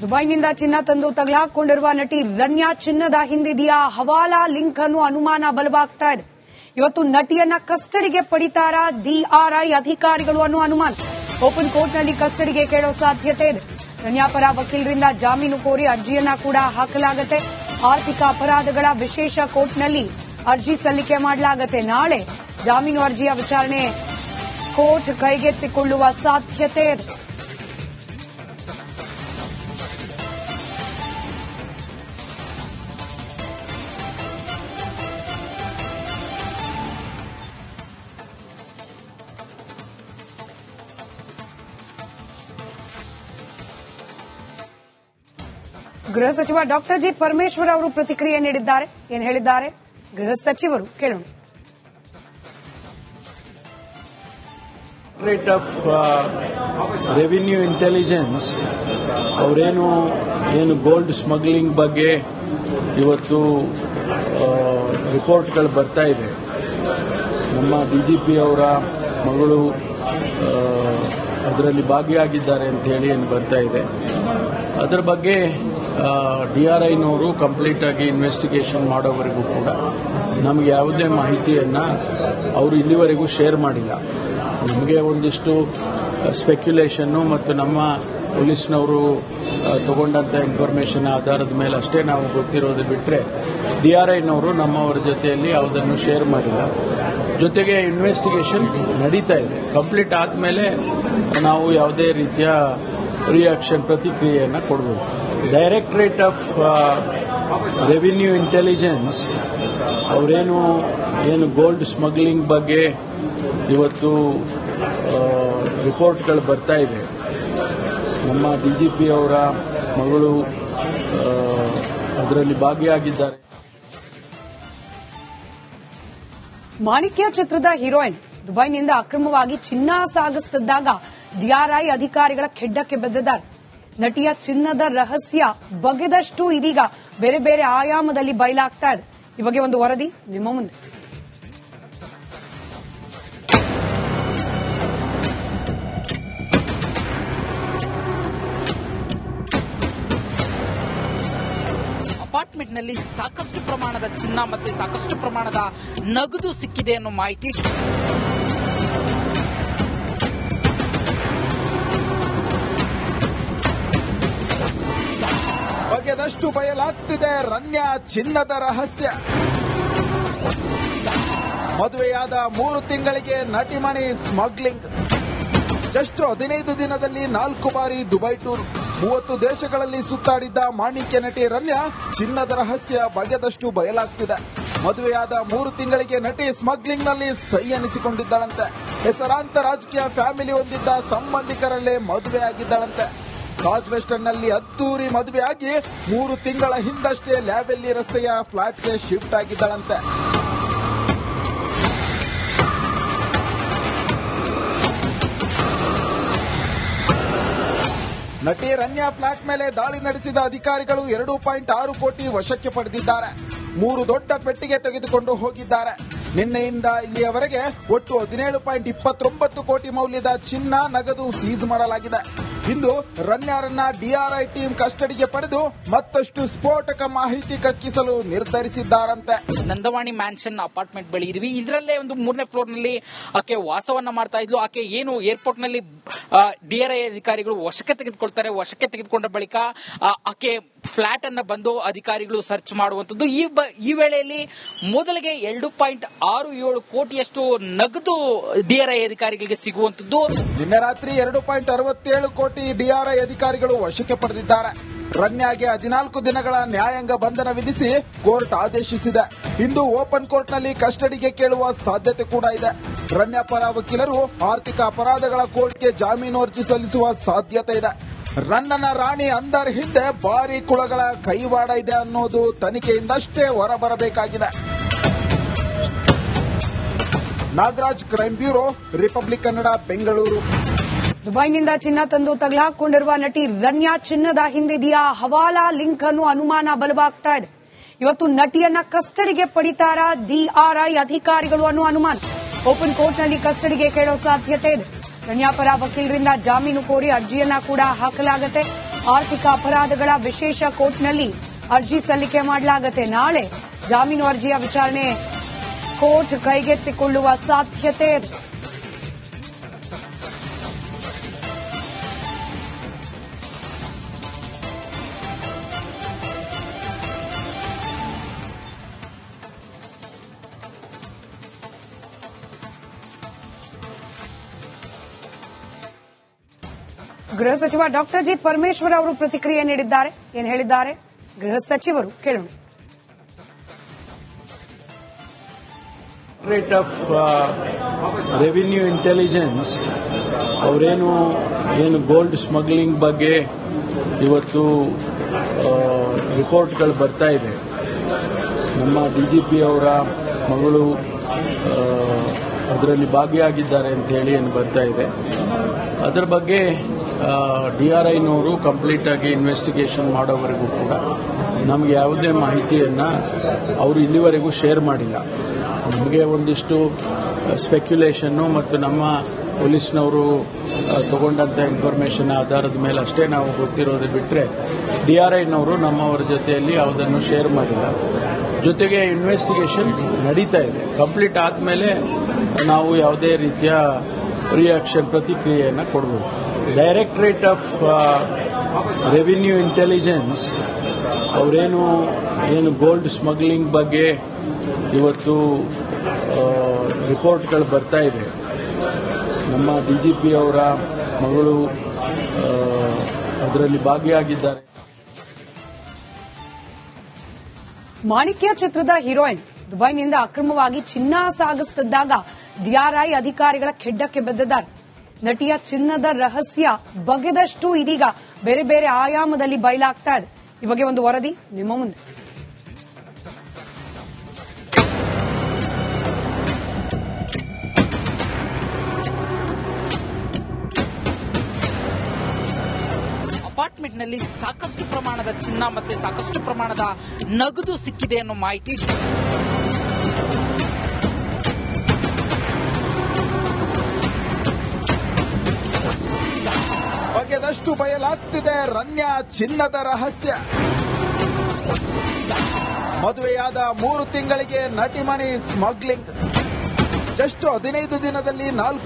ದುಬೈನಿಂದ ಚಿನ್ನ ತಂದು ತಗಲಾಕೊಂಡಿರುವ ನಟಿ ರನ್ಯಾ ಚಿನ್ನದ ಹಿಂದಿದೆಯಾ ಹವಾಲಾ ಲಿಂಕ್ ಅನ್ನೋ ಅನುಮಾನ ಬಲವಾಗ್ತಾ ಇದೆ. ಇವತ್ತು ನಟಿಯನ್ನ ಕಸ್ಟಡಿಗೆ ಪಡಿತಾರಾ ಡಿಆರ್ಐ ಅಧಿಕಾರಿಗಳು ಅನ್ನೋ ಅನುಮಾನ. ಓಪನ್ ಕೋರ್ಟ್ನಲ್ಲಿ ಕಸ್ಟಡಿಗೆ ಕೇಳೋ ಸಾಧ್ಯತೆ ಇದೆ. ರನ್ಯಾ ಪರ ವಕೀಲರಿಂದ ಜಾಮೀನು ಕೋರಿ ಅರ್ಜಿಯನ್ನ ಕೂಡ ಹಾಕಲಾಗುತ್ತೆ. ಆರ್ಥಿಕ ಅಪರಾಧಗಳ ವಿಶೇಷ ಕೋರ್ಟ್ನಲ್ಲಿ ಅರ್ಜಿ ಸಲ್ಲಿಕೆ ಮಾಡಲಾಗುತ್ತೆ. ನಾಳೆ ಜಾಮೀನು ಅರ್ಜಿಯ ವಿಚಾರಣೆ ಕೋರ್ಟ್ ಕೈಗೆತ್ತಿಕೊಳ್ಳುವ ಸಾಧ್ಯತೆ ಇದೆ. ಗೃಹ ಸಚಿವ ಡಾಕ್ಟರ್ ಜಿ ಪರಮೇಶ್ವರ್ ಅವರು ಪ್ರತಿಕ್ರಿಯೆ ನೀಡಿದ್ದಾರೆ. ಏನು ಹೇಳಿದ್ದಾರೆ ಗೃಹ ಸಚಿವರು ಕೇಳೋಣ. ರೇಟ್ ಆಫ್ ರೆವಿನ್ಯೂ ಇಂಟೆಲಿಜೆನ್ಸ್ ಅವರೇನು ಗೋಲ್ಡ್ ಸ್ಮಗ್ಲಿಂಗ್ ಬಗ್ಗೆ ಇವತ್ತು ರಿಪೋರ್ಟ್ಗಳು ಬರ್ತಾ ಇದೆ. ನಮ್ಮ ಡಿಜಿಪಿ ಅವರ ಮಗಳು ಅದರಲ್ಲಿ ಭಾಗಿಯಾಗಿದ್ದಾರೆ ಅಂತ ಹೇಳಿ ಏನು ಬರ್ತಾ ಇದೆ. ಅದರ ಬಗ್ಗೆ ಡಿಆರ್ಐನವರು ಕಂಪ್ಲೀಟ್ ಆಗಿ ಇನ್ವೆಸ್ಟಿಗೇಷನ್ ಮಾಡೋವರೆಗೂ ಕೂಡ ನಮಗೆ ಯಾವುದೇ ಮಾಹಿತಿಯನ್ನು ಅವರು ಇಲ್ಲಿವರೆಗೂ ಶೇರ್ ಮಾಡಿಲ್ಲ. ನಮಗೆ ಒಂದಿಷ್ಟು ಸ್ಪೆಕ್ಯುಲೇಷನ್ನು ಮತ್ತು ನಮ್ಮ ಪೊಲೀಸ್ನವರು ತಗೊಂಡಂಥ ಇನ್ಫಾರ್ಮೇಷನ್ ಆಧಾರದ ಮೇಲೆ ಅಷ್ಟೇ ನಾವು ಗೊತ್ತಿರೋದು ಬಿಟ್ಟರೆ ಡಿಆರ್ಐನವರು ನಮ್ಮವರ ಜೊತೆಯಲ್ಲಿ ಯಾವುದನ್ನು ಶೇರ್ ಮಾಡಿಲ್ಲ. ಜೊತೆಗೆ ಇನ್ವೆಸ್ಟಿಗೇಷನ್ ನಡೀತಾ ಇದೆ. ಕಂಪ್ಲೀಟ್ ಆದಮೇಲೆ ನಾವು ಯಾವುದೇ ರೀತಿಯ ಪ್ರತಿಕ್ರಿಯೆಯನ್ನು ಕೊಡಬಹುದು. ಡೈರೆಕ್ಟರೇಟ್ ಆಫ್ ರೆವಿನ್ಯೂ ಇಂಟೆಲಿಜೆನ್ಸ್ ಅವರೇನು ಗೋಲ್ಡ್ ಸ್ಮಗ್ಲಿಂಗ್ ಬಗ್ಗೆ ಇವತ್ತು ರಿಪೋರ್ಟ್ಗಳು ಬರ್ತಾ ಇದೆ. ನಮ್ಮ ಡಿಜಿಪಿ ಅವರ ಮಗಳು ಅದರಲ್ಲಿ ಭಾಗಿಯಾಗಿದ್ದಾರೆ. ಮಾಣಿಕ್ಯ ಚಿತ್ರದ ಹೀರೋಯಿನ್ ದುಬೈನಿಂದ ಅಕ್ರಮವಾಗಿ ಚಿನ್ನ ಸಾಗಿಸುತ್ತಿದ್ದಾಗ ಡಿಆರ್ಐ ಅಧಿಕಾರಿಗಳ ಖೆಡ್ಡಕ್ಕೆ ಬಿದ್ದಿದ್ದಾರೆ. ನಟಿಯ ಚಿನ್ನದ ರಹಸ್ಯ ಬಗೆದಷ್ಟು ಇದೀಗ ಬೇರೆ ಬೇರೆ ಆಯಾಮದಲ್ಲಿ ಬಯಲಾಗ್ತಾ ಇದೆ. ಈ ಬಗ್ಗೆ ಒಂದು ವರದಿ ನಿಮ್ಮ ಮುಂದೆ. ಅಪಾರ್ಟ್ಮೆಂಟ್ನಲ್ಲಿ ಸಾಕಷ್ಟು ಪ್ರಮಾಣದ ಚಿನ್ನ ಮತ್ತೆ ಸಾಕಷ್ಟು ಪ್ರಮಾಣದ ನಗದು ಸಿಕ್ಕಿದೆ ಅನ್ನೋ ಮಾಹಿತಿ ಬಗೆದಷ್ಟು ಬಯಲಾಗ್ತಿದೆ ರನ್ಯಾ ಚಿನ್ನದ ರಹಸ್ಯ. ಮದುವೆಯಾದ 3 ತಿಂಗಳಿಗೆ ನಟಿಮಣಿ ಸ್ಮಗ್ಲಿಂಗ್. ಜಸ್ಟ್ 15 ದಿನದಲ್ಲಿ 4 ಬಾರಿ ದುಬೈ ಟೂರ್. 30 ದೇಶಗಳಲ್ಲಿ ಸುತ್ತಾಡಿದ್ದ ಮಾಣಿಕ್ಯ ನಟಿ ರನ್ಯಾ ಚಿನ್ನದ ರಹಸ್ಯ ಬಗೆದಷ್ಟು ಬಯಲಾಗ್ತಿದೆ. ಮದುವೆಯಾದ 3 ತಿಂಗಳಿಗೆ ನಟಿ ಸ್ಮಗ್ಲಿಂಗ್ನಲ್ಲಿ ಸೈ ಎನಿಸಿಕೊಂಡಿದ್ದಾಳಂತೆ. ಹೆಸರಾಂತ ರಾಜಕೀಯ ಫ್ಯಾಮಿಲಿ ಹೊಂದಿದ್ದ ಸಂಬಂಧಿಕರಲ್ಲೇ ಮದುವೆಯಾಗಿದ್ದಾಳಂತೆ. ತಾಜ್ ವೆಸ್ಟರ್ನ್ನಲ್ಲಿ ಅದ್ದೂರಿ ಮದುವೆಯಾಗಿ 3 ತಿಂಗಳ ಹಿಂದಷ್ಟೇ ಲ್ಯಾವೆಲ್ಲಿ ರಸ್ತೆಯ ಫ್ಲಾಟ್ಗೆ ಶಿಫ್ಟ್ ಆಗಿದ್ದಾಳಂತೆ. ನಟಿ ರನ್ಯಾ ಫ್ಲಾಟ್ ಮೇಲೆ ದಾಳಿ ನಡೆಸಿದ ಅಧಿಕಾರಿಗಳು 2.6 ಕೋಟಿ ವಶಕ್ಕೆ ಪಡೆದಿದ್ದಾರೆ. 3 ದೊಡ್ಡ ಪೆಟ್ಟಿಗೆ ತೆಗೆದುಕೊಂಡು ಹೋಗಿದ್ದಾರೆ. ನಿನ್ನೆಯಿಂದ ಇಲ್ಲಿಯವರೆಗೆ ಒಟ್ಟು 17.29 ಕೋಟಿ ಮೌಲ್ಯದ ಚಿನ್ನ ನಗದು ಸೀಸ್ ಮಾಡಲಾಗಿದೆ. ಇಂದು ರನ್ಯಾರನ್ನ ಡಿಆರ್ಐ ಟೀಮ್ ಕಸ್ಟಡಿಗೆ ಪಡೆದು ಮತ್ತಷ್ಟು ಸ್ಫೋಟಕ ಮಾಹಿತಿ ಕಕ್ಕಿಸಲು ನಿರ್ಧರಿಸಿದ್ದಾರಂತೆ. ನಂದವಾಣಿ ಮ್ಯಾನ್ಷನ್ ಅಪಾರ್ಟ್ಮೆಂಟ್ ಬಳಿ ಇದೀವಿ. ಇದರಲ್ಲೇ ಒಂದು 3ನೇ ಫ್ಲೋರ್ ನಲ್ಲಿ ಆಕೆ ವಾಸವನ್ನ ಮಾಡ್ತಾ ಇದ್ಲು. ಆಕೆ ಏನು ಏರ್ಪೋರ್ಟ್ ನಲ್ಲಿ ಡಿಆರ್ಐ ಅಧಿಕಾರಿಗಳು ವಶಕ್ಕೆ ತೆಗೆದುಕೊಳ್ತಾರೆ. ವಶಕ್ಕೆ ತೆಗೆದುಕೊಂಡ ಬಳಿಕ ಆಕೆ ಫ್ಲಾಟ್ ಅನ್ನ ಬಂದು ಅಧಿಕಾರಿಗಳು ಸರ್ಚ್ ಮಾಡುವಂತದ್ದು. ಈ ವೇಳೆಯಲ್ಲಿ ಮೊದಲಿಗೆ 2.67 ಕೋಟಿಯಷ್ಟು ನಗದು ಡಿಆರ್ಐ ಅಧಿಕಾರಿಗಳಿಗೆ ಸಿಗುವಂತದ್ದು. ನಿನ್ನೆ ರಾತ್ರಿ 2.67 ಕೋಟಿ ಡಿಆರ್ಐ ಅಧಿಕಾರಿಗಳು ವಶಕ್ಕೆ ಪಡೆದಿದ್ದಾರೆ. ರನ್ಯಾಗೆ 14 ದಿನಗಳ ನ್ಯಾಯಾಂಗ ಬಂಧನ ವಿಧಿಸಿ ಕೋರ್ಟ್ ಆದೇಶಿಸಿದೆ. ಇಂದು ಓಪನ್ ಕೋರ್ಟ್ನಲ್ಲಿ ಕಸ್ಟಡಿಗೆ ಕೇಳುವ ಸಾಧ್ಯತೆ ಕೂಡ ಇದೆ. ರನ್ಯಾ ಪರ ವಕೀಲರು ಆರ್ಥಿಕ ಅಪರಾಧಗಳ ಕೋರ್ಟ್ಗೆ ಜಾಮೀನು ಅರ್ಜಿ ಸಲ್ಲಿಸುವ ಸಾಧ್ಯತೆ ಇದೆ. ರನ್ನನ ರಾಣಿ ಅಂದರ್ ಹಿಂದೆ ಭಾರಿ ಕುಳಗಳ ಕೈವಾಡ ಇದೆ ಅನ್ನೋದು ತನಿಖೆಯಿಂದಷ್ಟೇ ಹೊರಬರಬೇಕಾಗಿದೆ. Nagaraj, crime bureau, Republic Kannada, Bengaluru. ದುಬೈನಿಂದ ಚಿನ್ನ ತಂದು ತಗಲಾಕೊಂಡಿರುವ ನಟಿ ರನ್ಯಾ ಚಿನ್ನದ ಹಿಂದಿದೆಯಾ ಹವಾಲಾ ಲಿಂಕ್ ಅನ್ನೋ ಅನುಮಾನ ಬಲವಾಗ್ತಾ ಇದೆ. ಇವತ್ತು ನಟಿಯನ್ನ ಕಸ್ಟಡಿಗೆ ಪಡಿತಾರಾ ಡಿಆರ್ಐ ಅಧಿಕಾರಿಗಳು ಅನ್ನೋ ಅನುಮಾನ. ಓಪನ್ ಕೋರ್ಟ್ನಲ್ಲಿ ಕಸ್ಟಡಿಗೆ ಕೇಳೋ ಸಾಧ್ಯತೆ ಇದೆ. ರನ್ಯಾ ಪರ ವಕೀಲರಿಂದ ಜಾಮೀನು ಕೋರಿ ಅರ್ಜಿಯನ್ನ ಕೂಡ ಹಾಕಲಾಗುತ್ತೆ. ಆರ್ಥಿಕ ಅಪರಾಧಗಳ ವಿಶೇಷ ಕೋರ್ಟ್ನಲ್ಲಿ ಅರ್ಜಿ ಸಲ್ಲಿಕೆ ಮಾಡಲಾಗುತ್ತೆ. ನಾಳೆ ಜಾಮೀನು ಅರ್ಜಿಯ ವಿಚಾರಣೆ ಕೋರ್ಟ್ ಕೈಗೆತ್ತಿಕೊಳ್ಳುವ ಸಾಧ್ಯತೆ ಇದೆ. ಗೃಹ ಸಚಿವ ಡಾಕ್ಟರ್ ಜಿ ಪರಮೇಶ್ವರ್ ಅವರು ಪ್ರತಿಕ್ರಿಯೆ ನೀಡಿದ್ದಾರೆ. ಏನು ಹೇಳಿದ್ದಾರೆ ಗೃಹ ಸಚಿವರು ಕೇಳೋಣ. ರೇಟ್ ಆಫ್ ರೆವಿನ್ಯೂ ಇಂಟೆಲಿಜೆನ್ಸ್ ಅವರೇನು ಗೋಲ್ಡ್ ಸ್ಮಗ್ಲಿಂಗ್ ಬಗ್ಗೆ ಇವತ್ತು ರಿಪೋರ್ಟ್ಗಳು ಬರ್ತಾ ಇದೆ. ನಮ್ಮ ಡಿಜಿಪಿ ಅವರ ಮಗಳು ಅದರಲ್ಲಿ ಭಾಗಿಯಾಗಿದ್ದಾರೆ ಅಂತ ಹೇಳಿ ಏನು ಬರ್ತಾ ಇದೆ. ಅದರ ಬಗ್ಗೆ DRIನವರು ಕಂಪ್ಲೀಟ್ ಆಗಿ ಇನ್ವೆಸ್ಟಿಗೇಷನ್ ಮಾಡೋವರೆಗೂ ಕೂಡ ನಮಗೆ ಯಾವುದೇ ಮಾಹಿತಿಯನ್ನು ಅವರು ಇಲ್ಲಿವರೆಗೂ ಶೇರ್ ಮಾಡಿಲ್ಲ. ನಮಗೆ ಒಂದಿಷ್ಟು ಸ್ಪೆಕ್ಯುಲೇಷನ್ನು ಮತ್ತು ನಮ್ಮ ಪೊಲೀಸ್ನವರು ತಗೊಂಡಂಥ ಇನ್ಫಾರ್ಮೇಷನ್ ಆಧಾರದ ಮೇಲೆ ಅಷ್ಟೇ ನಾವು ಗೊತ್ತಿರೋದು ಬಿಟ್ಟರೆ DRIನವರು ನಮ್ಮವರ ಜೊತೆಯಲ್ಲಿ ಯಾವುದನ್ನು ಶೇರ್ ಮಾಡಿಲ್ಲ. ಜೊತೆಗೆ ಇನ್ವೆಸ್ಟಿಗೇಷನ್ ನಡೀತಾ ಇದೆ. ಕಂಪ್ಲೀಟ್ ಆದಮೇಲೆ ನಾವು ಯಾವುದೇ ರೀತಿಯ ಪ್ರತಿಕ್ರಿಯೆಯನ್ನು ಕೊಡಬಹುದು. ಡೈರೆಕ್ಟರೇಟ್ ಆಫ್ ರೆವಿನ್ಯೂ ಇಂಟೆಲಿಜೆನ್ಸ್ ಅವರೇನು ಗೋಲ್ಡ್ ಸ್ಮಗ್ಲಿಂಗ್ ಬಗ್ಗೆ ಇವತ್ತು ರಿಪೋರ್ಟ್ಗಳು ಬರ್ತಾ ಇದೆ. ನಮ್ಮ ಡಿಜಿಪಿ ಅವರ ಮಗಳು ಅದರಲ್ಲಿ ಭಾಗಿಯಾಗಿದ್ದಾರೆ. ಮಾಣಿಕ್ಯ ಚಿತ್ರದ ಹೀರೋಯಿನ್ ದುಬೈನಿಂದ ಅಕ್ರಮವಾಗಿ ಚಿನ್ನ ಸಾಗಿಸುತ್ತಿದ್ದಾಗ DRI ಅಧಿಕಾರಿಗಳ ಖೆಡ್ಡಕ್ಕೆ ಬಿದ್ದಿದ್ದಾರೆ. ನಟಿಯ ಚಿನ್ನದ ರಹಸ್ಯ ಬಗೆದಷ್ಟು ಇದೀಗ ಬೇರೆ ಬೇರೆ ಆಯಾಮದಲ್ಲಿ ಬಯಲಾಗ್ತಾ ಇದೆ. ಈ ಬಗ್ಗೆ ಒಂದು ವರದಿ ನಿಮ್ಮ ಮುಂದೆ. ಅಪಾರ್ಟ್ಮೆಂಟ್ನಲ್ಲಿ ಸಾಕಷ್ಟು ಪ್ರಮಾಣದ ಚಿನ್ನ ಮತ್ತೆ ಸಾಕಷ್ಟು ಪ್ರಮಾಣದ ನಗದು ಸಿಕ್ಕಿದೆ ಅನ್ನೋ ಮಾಹಿತಿ ಬಗೆದಷ್ಟು ಬಯಲಾಗ್ತಿದೆ ರನ್ಯಾ ಚಿನ್ನದ ರಹಸ್ಯ. ಮದುವೆಯಾದ 3 ತಿಂಗಳಿಗೆ ನಟಿಮಣಿ ಸ್ಮಗ್ಲಿಂಗ್. ಜಸ್ಟ್ 15 ದಿನದಲ್ಲಿ 4